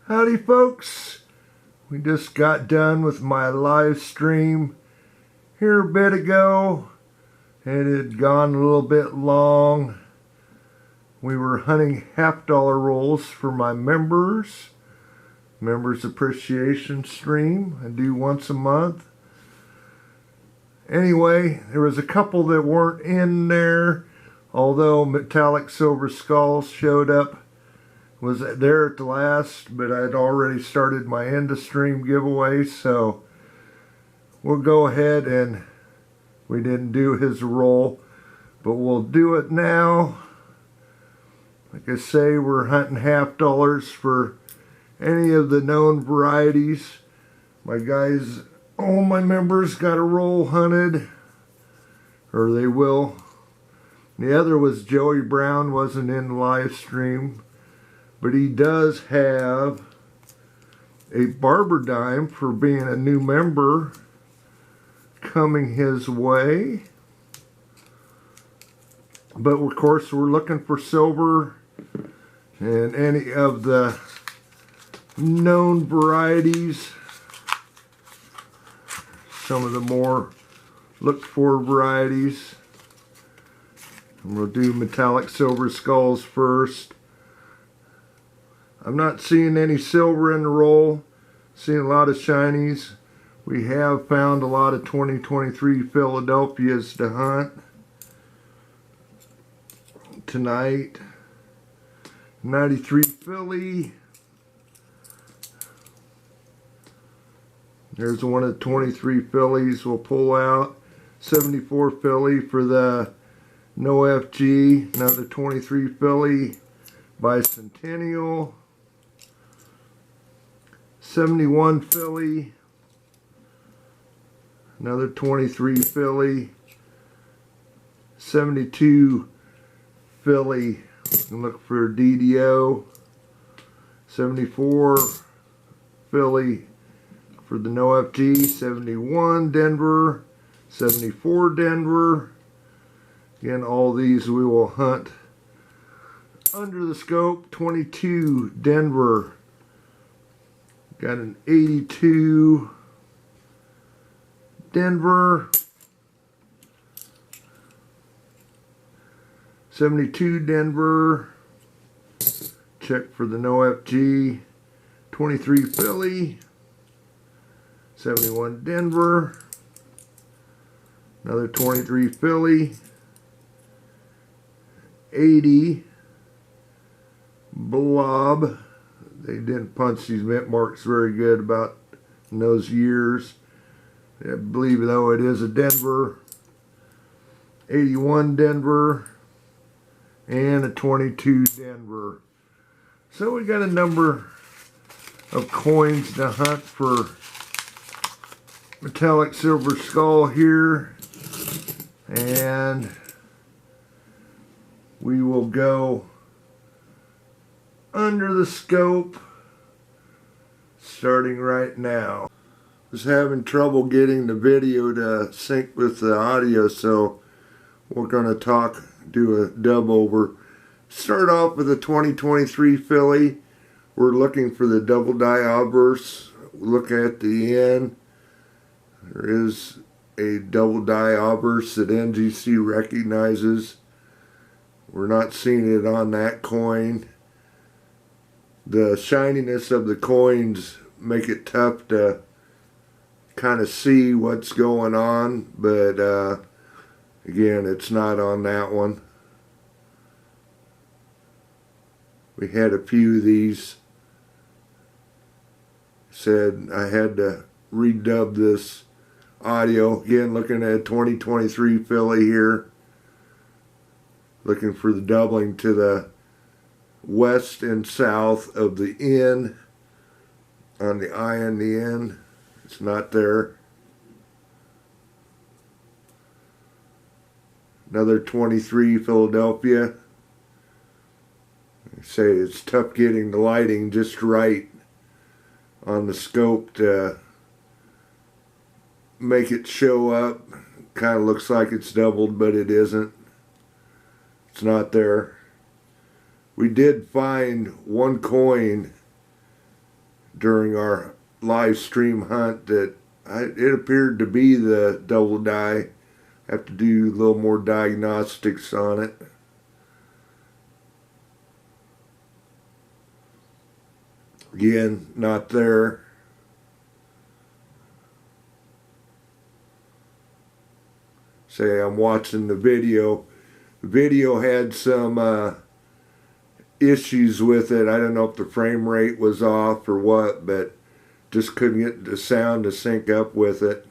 Howdy folks, we just got done with my live stream here a bit ago. It had gone a little bit long. We were hunting $half rolls for my members appreciation stream I do once a month. Anyway, there was a couple that weren't in there, although Metallic Silver Skulls showed up. Was there at the last, but I'd already started my end of stream giveaway, so we'll go ahead and we didn't do his roll, but we'll do it now. Like I say, we're hunting $half for any of the known varieties. My guys, all my members got a roll hunted, or they will. The other was Joey Brown, wasn't in the live stream. But he does have a Barber Dime for being a new member coming his way. But of course we're looking for silver and any of the known varieties. Some of the more looked for varieties. And we'll do Metallic Silver Skulls first. I'm not seeing any silver in the roll. Seeing a lot of shinies. We have found a lot of 2023 Philadelphias to hunt tonight. 93 Philly. There's one of the 23 Phillies we'll pull out. 74 Philly for the No FG. Another 23 Philly Bicentennial. 71 Philly, another 23 Philly, 72 Philly, look for DDO, 74 Philly for the No FG, 71 Denver, 74 Denver. Again, all these we will hunt under the scope. 22 Denver. Got an 82 Denver, 72 Denver, check for the No FG, 23 Philly, 71 Denver, another 23 Philly, 80 Blob. They didn't punch these mint marks very good about in those years. I believe, though, it is a Denver. 81 Denver. And a 22 Denver. So we got a number of coins to hunt for Metallic Silver Skull here. And we will go under the scope starting right now. Was having trouble getting the video to sync with the audio, so we're going to do a dub over. Start off with a 2023 Philly. We're looking for the double die obverse. Look at the end. There is a double die obverse that NGC recognizes. We're not seeing it on that coin. The shininess of the coins make it tough to kind of see what's going on, but again, it's not on that one. We had a few of these. Said I had to redub this audio. Again, looking at 2023 Philly here. Looking for the doubling to the west and south of the N on the I and the N. It's not there. Another 23 Philadelphia. I say it's tough getting the lighting just right on the scope to make it show up. Kind of looks like it's doubled, but it isn't. It's not there. We did find one coin during our live stream hunt that it appeared to be the double die. Have to do a little more diagnostics on it. Again, not there. Say I'm watching the video. The video had some issues with it. I don't know if the frame rate was off or what, but just couldn't get the sound to sync up with it.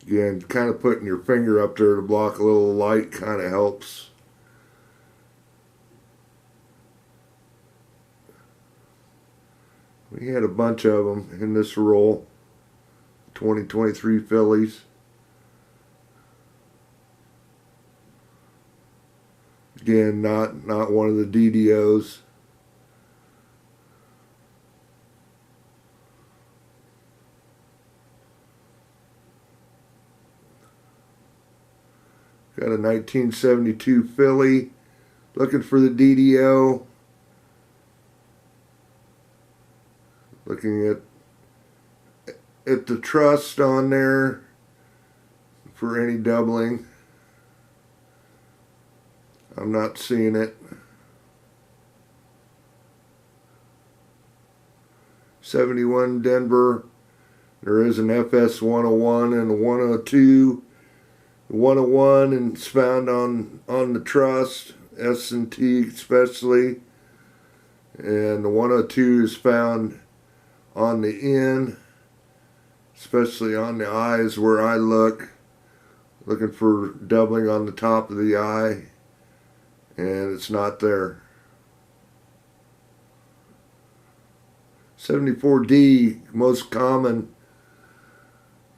Again, kind of putting your finger up there to block a little light kind of helps. We had a bunch of them in this roll. 2023 fillies. Again, not one of the DDOs. Got a 1972 filly. Looking for the DDO. Looking at the trust on there for any doubling. I'm not seeing it. 71 Denver. There is an FS 101 and a 102. The 101 and it's found on the trust, S&T especially. And the 102 is found on the end, especially on the eyes where I look. Looking for doubling on the top of the eye. And it's not there. 74D, most common.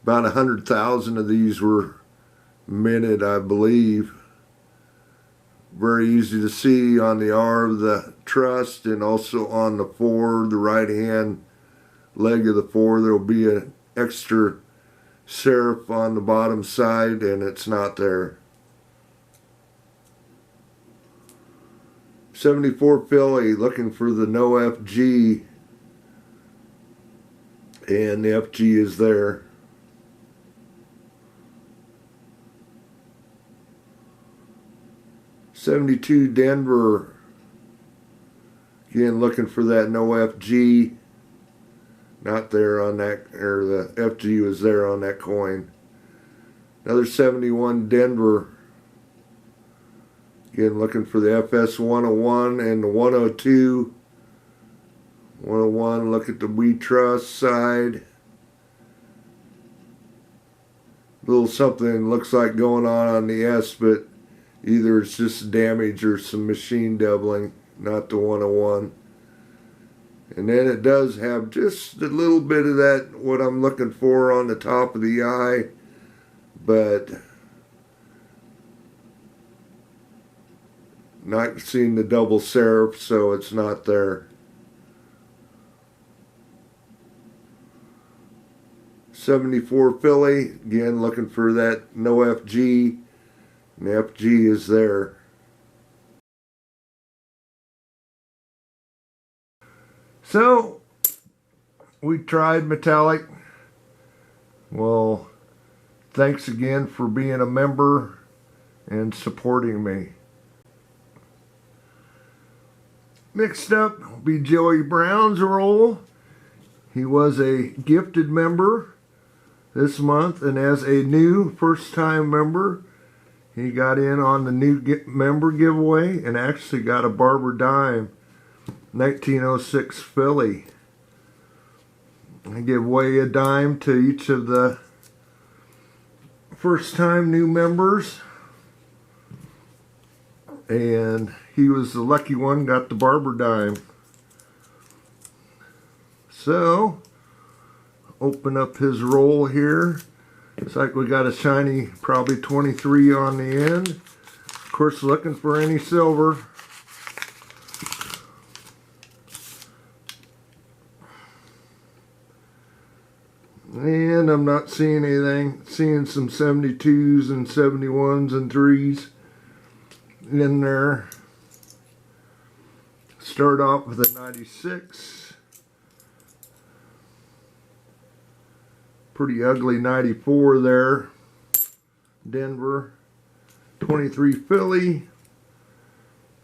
About 100,000 of these were minted, I believe. Very easy to see on the R of the trust and also on the fore, the right hand leg of the fore. There will be an extra serif on the bottom side and it's not there. 74 filly, looking for the no FG, and the FG is there. 72 Denver, again looking for that no FG, not there on that, or the FG was there on that coin. Another 71 Denver, again looking for the FS 101 and the 102. 101, look at the We Trust side. Little something looks like going on the S, but either it's just damage or some machine doubling, not the 101. And then it does have just a little bit of that, what I'm looking for on the top of the eye, but not seeing the double serif, so it's not there. 74 filly, again looking for that no FG, and the FG is there. So, we tried metallic. Well, thanks again for being a member and supporting me. Next up will be Joey Brown's roll. He was a gifted member this month, and as a new first-time member, he got in on the new member giveaway and actually got a Barber Dime 1906 filly. I give away a dime to each of the first-time new members, and he was the lucky one, got the Barber Dime. So, open up his roll here. Looks like we got a shiny, probably 23 on the end. Of course, looking for any silver. And I'm not seeing anything. Seeing some 72s and 71s and 3s in there. Start off with a 96. Pretty ugly 94 there. Denver. 23 Philly.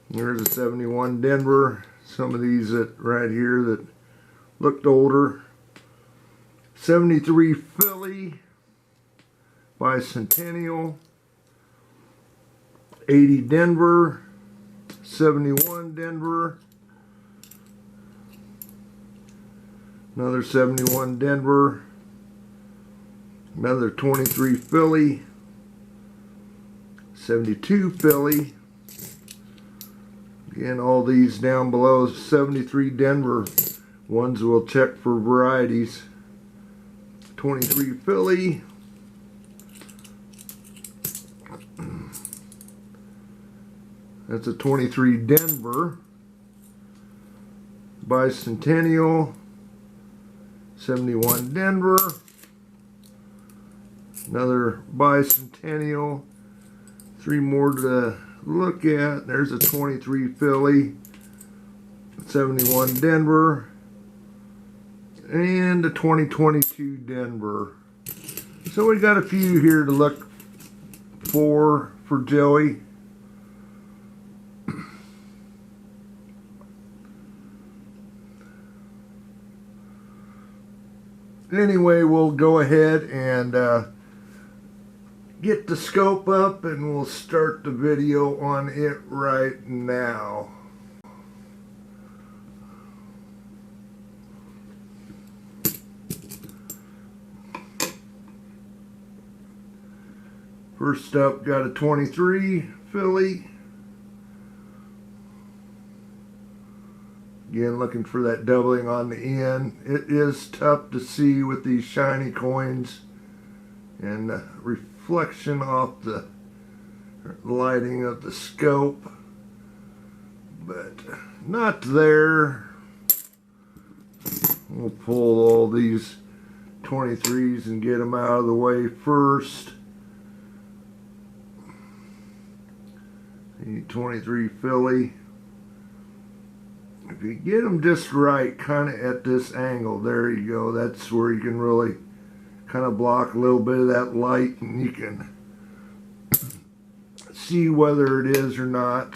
There's a 71 Denver. Some of these that right here that looked older. 73 Philly. Bicentennial. 80 Denver. 71 Denver. Another 71 Denver. Another 23 Philly. 72 Philly. Again, all these down below. 73 Denver. Ones we'll check for varieties. 23 Philly. That's a 23 Denver. Bicentennial. 71 Denver. Another Bicentennial. 3 more to look at. There's a 23 Philly. 71 Denver. And a 2022 Denver. So we got a few here to look for Joey. Anyway, we'll go ahead and get the scope up and we'll start the video on it right now. First up, got a 23 Philly. Again, looking for that doubling on the end. It is tough to see with these shiny coins and the reflection off the lighting of the scope, but not there. We'll pull all these 23s and get them out of the way first. The 23 Philly. If you get them just right, kind of at this angle, there you go. That's where you can really kind of block a little bit of that light and you can see whether it is or not.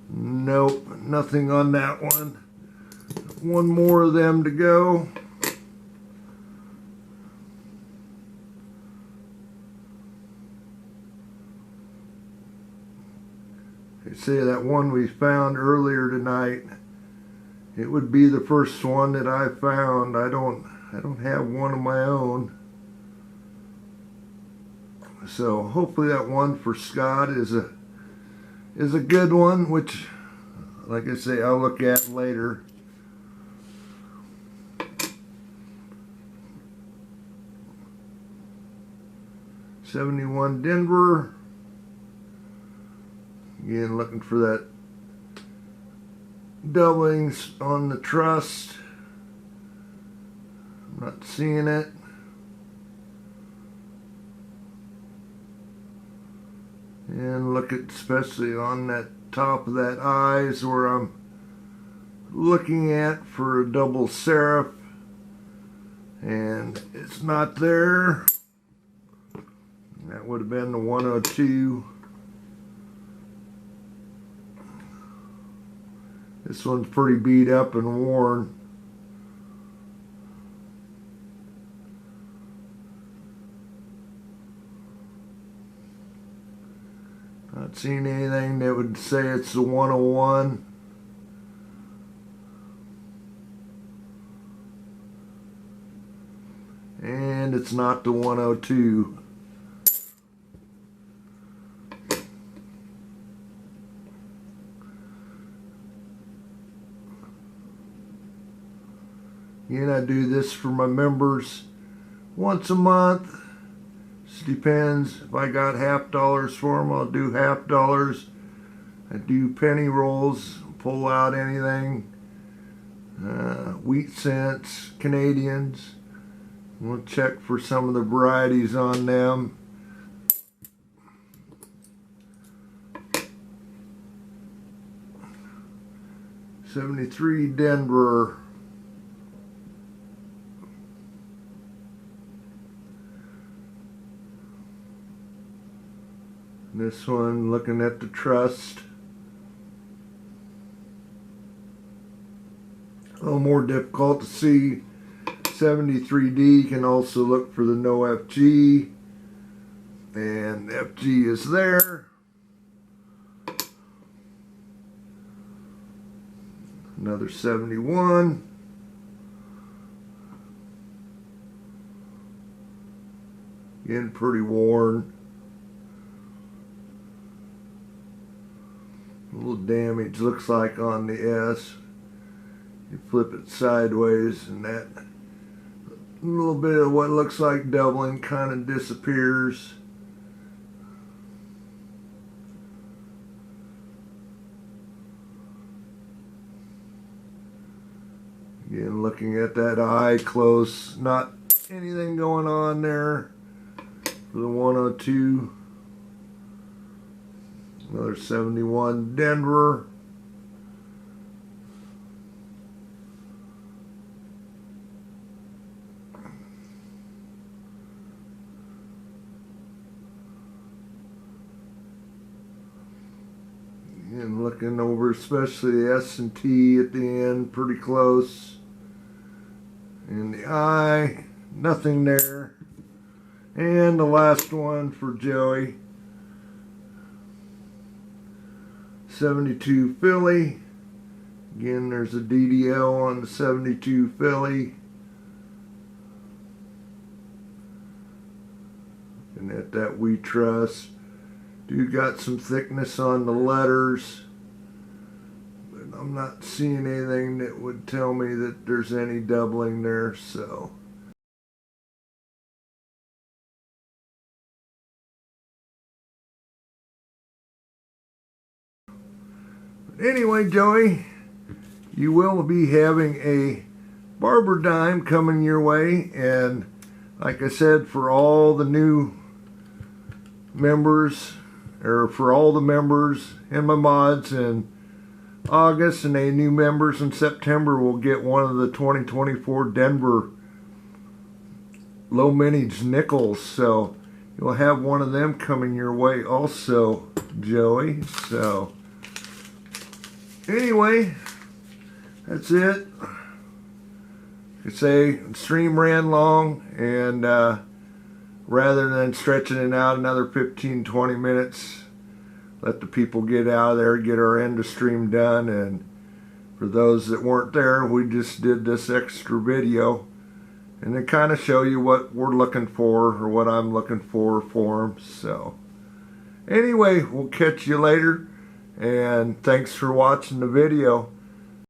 Nope, nothing on that one. One more of them to go. Say that one we found earlier tonight, it would be the first one that I found. I don't have one of my own, so hopefully that one for Scott is a good one, which, like I say, I'll look at later. '71 Denver. Again, looking for that doublings on the trust. I'm not seeing it. And look at, especially on that top of that eye is where I'm looking at for a double serif. And it's not there. That would have been the 102. This one's pretty beat up and worn. Not seeing anything that would say it's the 101. And it's not the 102. Again, I do this for my members once a month. Just depends. If I got $50 for them, I'll do $50. I do penny rolls, pull out anything, wheat cents, Canadians. We'll check for some of the varieties on them. '73 Denver. This one, looking at the trust. A little more difficult to see. 73D, can also look for the no FG. And FG is there. Another 71. Again, pretty worn. A little damage looks like on the S. You flip it sideways and that a little bit of what looks like doubling kind of disappears. Again, looking at that eye close, not anything going on there for the 102. Another 71 Denver. And looking over especially the S&T at the end, pretty close. And the eye, nothing there. And the last one for Joey. 72 Philly. Again, there's a DDL on the 72 Philly. And at that We Trust. Do got some thickness on the letters, but I'm not seeing anything that would tell me that there's any doubling there, so. But anyway, Joey, you will be having a Barber Dime coming your way, and like I said, for all the new members, or for all the members and my mods in August, and any new members in September will get one of the 2024 Denver low mintage nickels. So you'll have one of them coming your way also, Joey. So anyway, that's it. I say stream ran long, and rather than stretching it out another 15-20 minutes, let the people get out of there, get our end of stream done. And for those that weren't there, we just did this extra video and then kind of show you what we're looking for, or what I'm looking for them. So anyway, we'll catch you later, and thanks for watching the video.